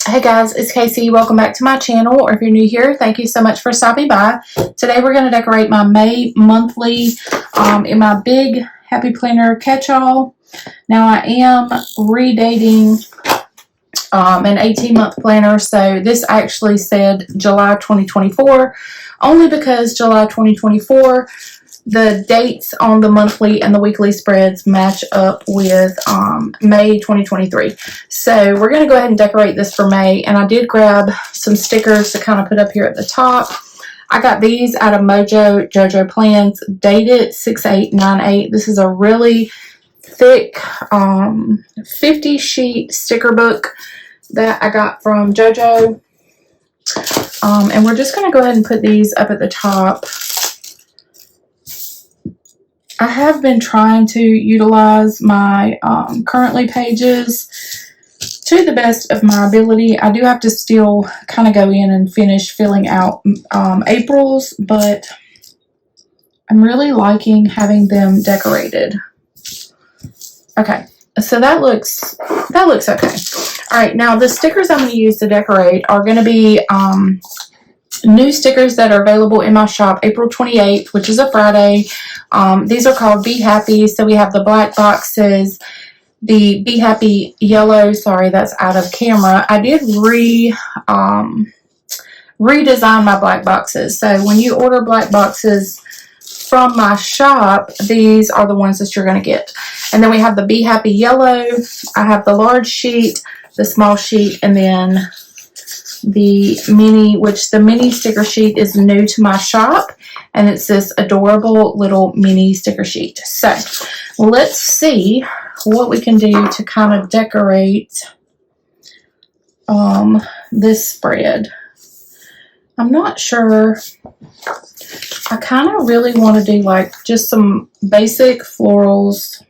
Hey guys, it's Casey. Welcome back to my channel, or if you're new here, thank you so much for stopping by. Today we're going to decorate my May monthly in my big Happy Planner catch-all. Now I am redating an 18-month planner, so this actually said July 2024, only because July 2024, the dates on the monthly and the weekly spreads match up with May 2023. So we're going to go ahead and decorate this for May. And I did grab some stickers to kind of put up here at the top. I got these out of Mojo JoJo Plans, dated 6/8/98. This is a really thick 50 sheet sticker book that I got from JoJo. And we're just going to go ahead and put these up at the top. I have been trying to utilize my currently pages to the best of my ability. I do have to still kind of go in and finish filling out April's, but I'm really liking having them decorated. Okay, so that looks okay. All right, now the stickers I'm going to use to decorate are going to be new stickers that are available in my shop April 28th, which is a Friday. These are called Be Happy. So we have the black boxes, the Be Happy yellow. Sorry, that's out of camera. I did redesign my black boxes. So when you order black boxes from my shop, these are the ones that you're going to get. And then we have the Be Happy yellow. I have the large sheet, the small sheet, and then the mini, which the mini sticker sheet is new to my shop, and it's this adorable little mini sticker sheet. So let's see what we can do to kind of decorate this spread. I'm not sure. I kind of really want to do like just some basic florals.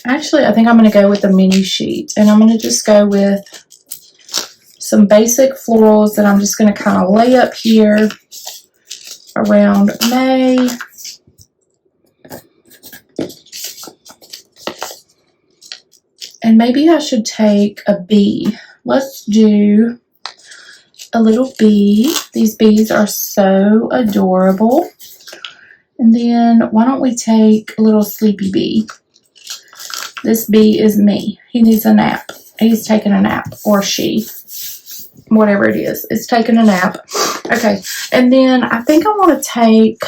Actually, I think I'm going to go with the mini sheet, and I'm going to just go with some basic florals that I'm just going to kind of lay up here around May. And maybe I should take a bee. Let's do a little bee. These bees are so adorable. And then why don't we take a little sleepy bee? This bee is me. He needs a nap. He's taking a nap, or she. Whatever it is, it's taking a nap. Okay, and then I think I want to take,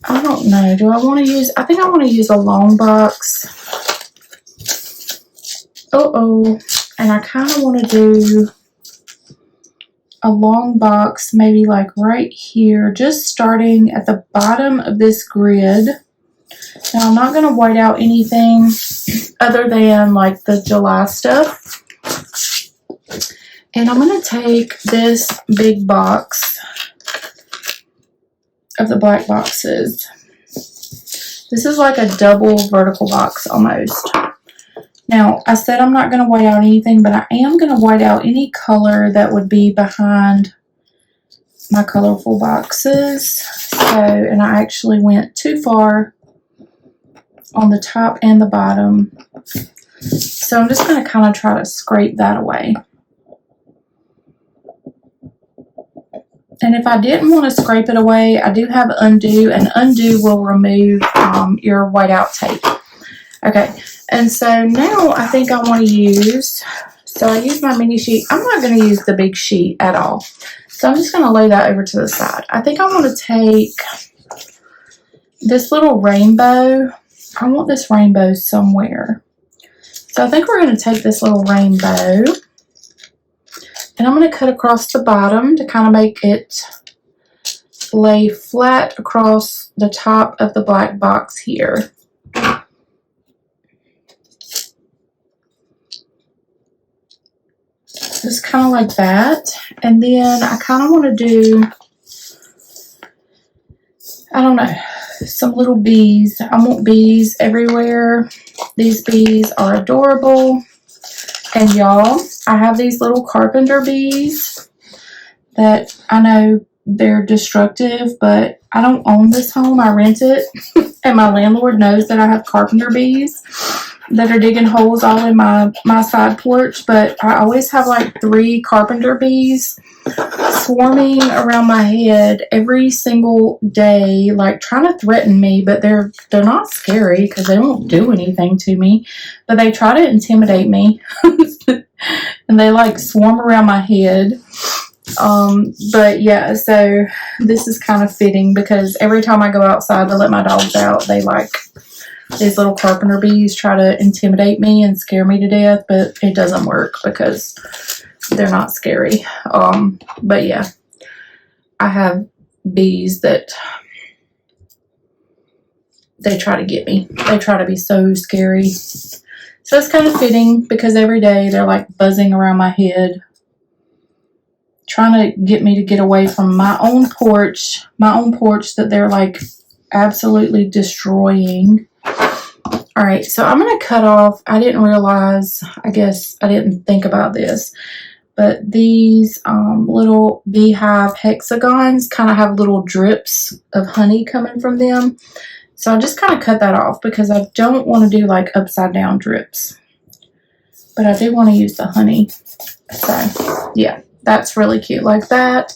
I don't know, do I want to use, I think I want to use a long box. And I kind of want to do a long box, maybe like right here, just starting at the bottom of this grid. Now I'm not going to white out anything other than like the July stuff. And I'm going to take this big box of the black boxes. This is like a double vertical box almost. Now, I said I'm not going to white out anything, but I am going to white out any color that would be behind my colorful boxes. So, and I actually went too far on the top and the bottom. So I'm just going to kind of try to scrape that away. And if I didn't want to scrape it away, I do have undo, and undo will remove your whiteout tape. Okay, and so now I think I want to use, so I use my mini sheet. I'm not going to use the big sheet at all. So I'm just going to lay that over to the side. I think I want to take this little rainbow. I want this rainbow somewhere. So I think we're going to take this little rainbow. And I'm going to cut across the bottom to kind of make it lay flat across the top of the black box here. Just kind of like that. And then I kind of want to do, I don't know, some little bees. I want bees everywhere. These bees are adorable. And y'all, I have these little carpenter bees that I know they're destructive, but I don't own this home. I rent it, and my landlord knows that I have carpenter bees. that are digging holes all in my side porch, but I always have like 3 carpenter bees swarming around my head every single day, like trying to threaten me, but they're not scary because they don't do anything to me, but they try to intimidate me. And they like swarm around my head. But yeah, so this is kind of fitting because every time I go outside to let my dogs out, they like, these little carpenter bees try to intimidate me and scare me to death, but it doesn't work because they're not scary. But yeah, I have bees that they try to get me. They try to be so scary. So it's kind of fitting because every day they're like buzzing around my head, trying to get me to get away from my own porch that they're like absolutely destroying. All right, so I'm going to cut off, I didn't realize, I guess I didn't think about this, but these little beehive hexagons kind of have little drips of honey coming from them. So I just kind of cut that off because I don't want to do like upside down drips, but I do want to use the honey. So yeah, that's really cute like that.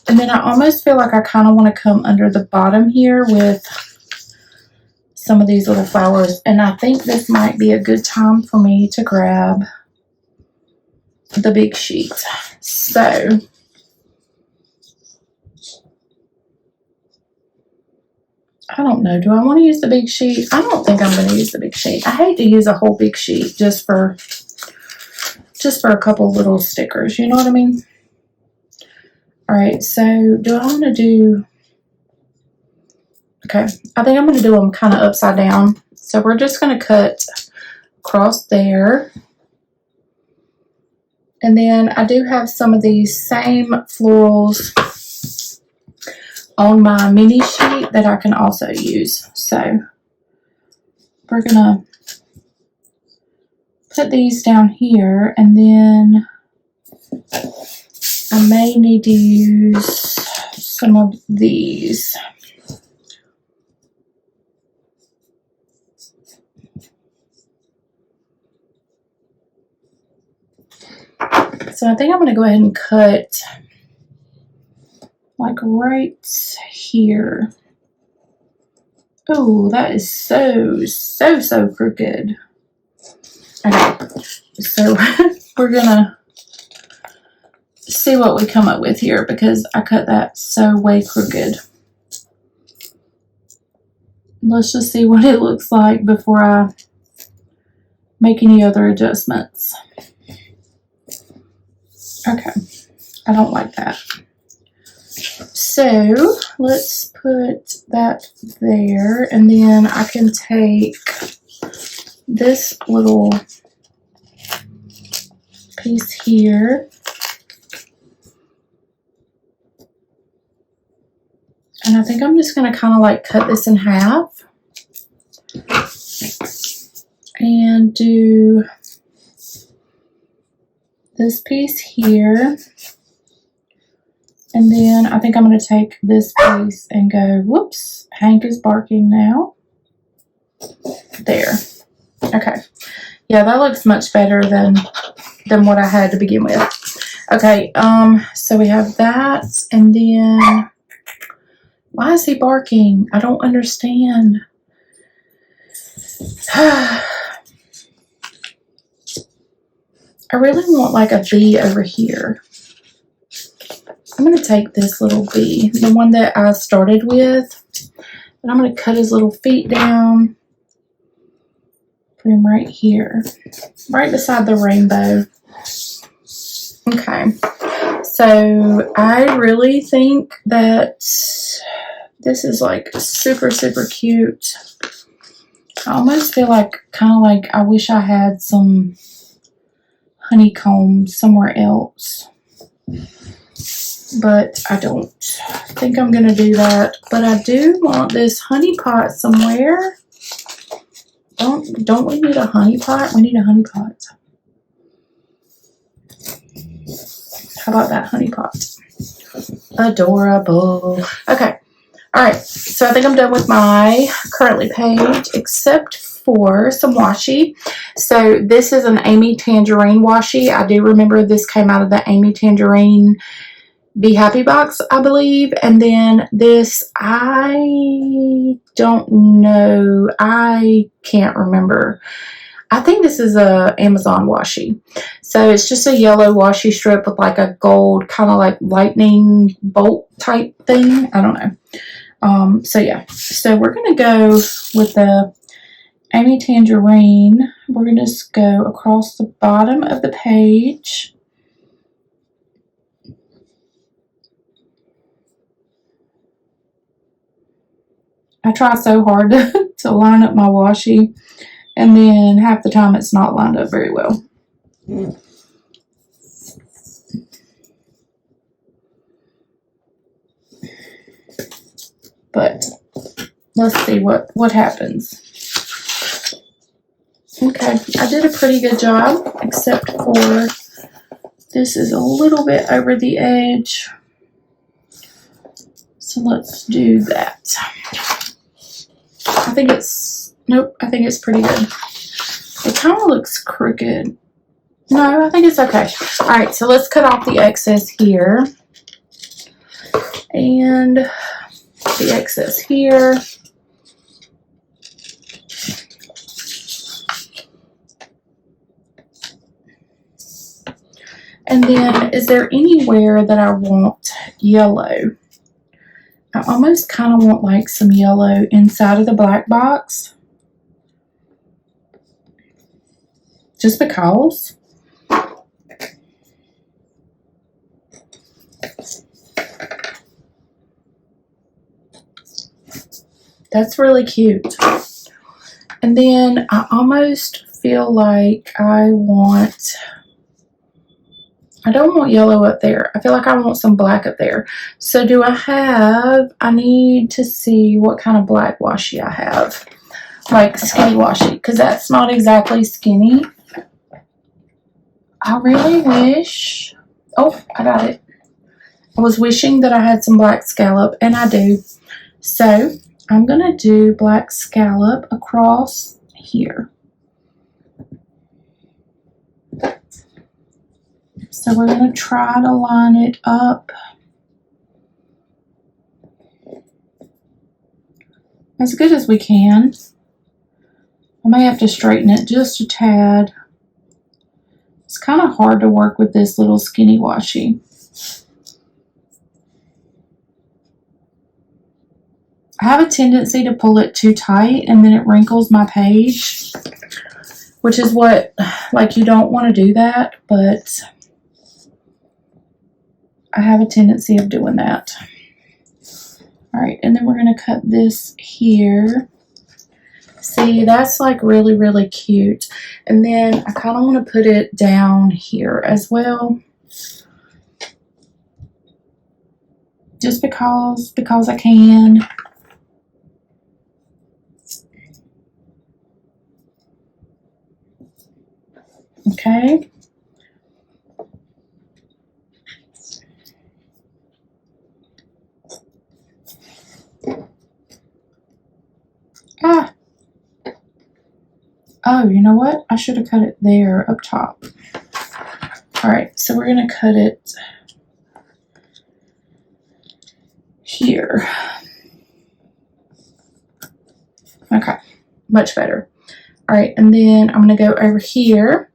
And then I almost feel like I kind of want to come under the bottom here with some of these little flowers, and I think this might be a good time for me to grab the big sheet. So I don't know, do I want to use the big sheet? I don't think I'm going to use the big sheet. I hate to use a whole big sheet just for a couple little stickers, you know what I mean? All right, so do I want to do, okay, I think I'm going to do them kind of upside down. So we're just going to cut across there. And then I do have some of these same florals on my mini sheet that I can also use. So we're going to put these down here, and then I may need to use some of these. So I think I'm going to go ahead and cut like right here. Oh, that is so crooked. Okay, so we're going to see what we come up with here because I cut that so way crooked. Let's just see what it looks like before I make any other adjustments. Okay, I don't like that. So let's put that there, and then I can take this little piece here, and I think I'm just going to kind of like cut this in half and do this piece here, and then I think I'm going to take this piece and go, whoops, Hank is barking now. There. Okay. Yeah, that looks much better than what I had to begin with. Okay, so we have that, and then why is he barking? I don't understand. I really want like a bee over here. I'm going to take this little bee, the one that I started with, and I'm going to cut his little feet down, put him right here, right beside the rainbow. Okay, so I really think that this is like super cute. I almost feel like kind of like I wish I had some honeycomb somewhere else, but I don't think I'm gonna do that. But I do want this honey pot somewhere. Don't we need a honey pot? We need a honey pot. How about that honey pot? Adorable. Okay, Alright, so I think I'm done with my currently page, except for some washi. So this is an 𝗟𝗡𝗞𝗘 washi. I do remember this came out of the 𝗟𝗡𝗞𝗘 Be Happy box, I believe. And then this, I don't know. I can't remember. I think this is a Amazon washi. So it's just a yellow washi strip with like a gold kind of like lightning bolt type thing. I don't know. So yeah. So we're going to go with the 𝗟𝗡𝗞𝗘. We're going to just go across the bottom of the page. I try so hard to line up my washi, and then half the time it's not lined up very well. But let's see what happens. Okay, I did a pretty good job, except for this is a little bit over the edge. So let's do that. I think it's, nope, I think it's pretty good. It kind of looks crooked. No, I think it's okay. All right, so let's cut off the excess here. And the excess here. And then, is there anywhere that I want yellow? I almost kind of want like some yellow inside of the black box. Just because. That's really cute. And then I almost feel like I don't want yellow up there. I feel like I want some black up there. So do I need to see what kind of black washi I have. Like skinny washi, because that's not exactly skinny. I really wish, oh, I got it. I was wishing that I had some black scallop, and I do. So I'm going to do black scallop across here. So we're going to try to line it up as good as we can. I may have to straighten it just a tad. It's kind of hard to work with this little skinny washi. I have a tendency to pull it too tight and then it wrinkles my page, which is what, like, you don't want to do that, but I have a tendency of doing that. All right, and then we're going to cut this here. See, that's like really, really cute. And then I kind of want to put it down here as well. Just because I can. Okay. Ah. Oh, you know what? I should have cut it there up top. All right, so we're going to cut it here. Okay, much better. All right, and then I'm going to go over here,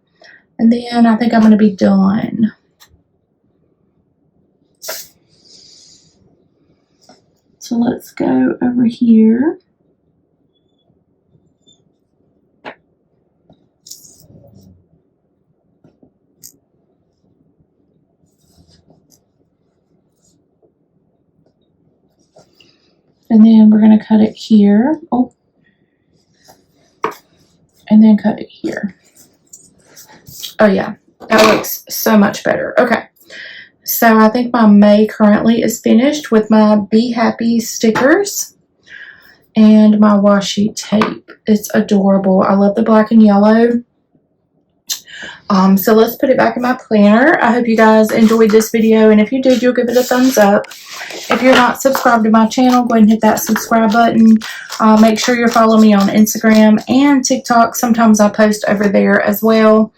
and then I think I'm going to be done. So let's go over here. And then we're going to cut it here. Oh. And then cut it here. Oh yeah, that looks so much better. Okay. So I think my May currently is finished with my Be Happy stickers and my washi tape. It's adorable. I love the black and yellow. So let's put it back in my planner. I hope you guys enjoyed this video, and if you did, you'll give it a thumbs up. If you're not subscribed to my channel, go ahead and hit that subscribe button. Make sure you're following me on Instagram and TikTok. Sometimes I post over there as well.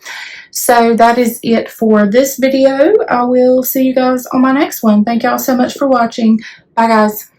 So that is it for this video. I will see you guys on my next one. Thank y'all so much for watching. Bye, guys.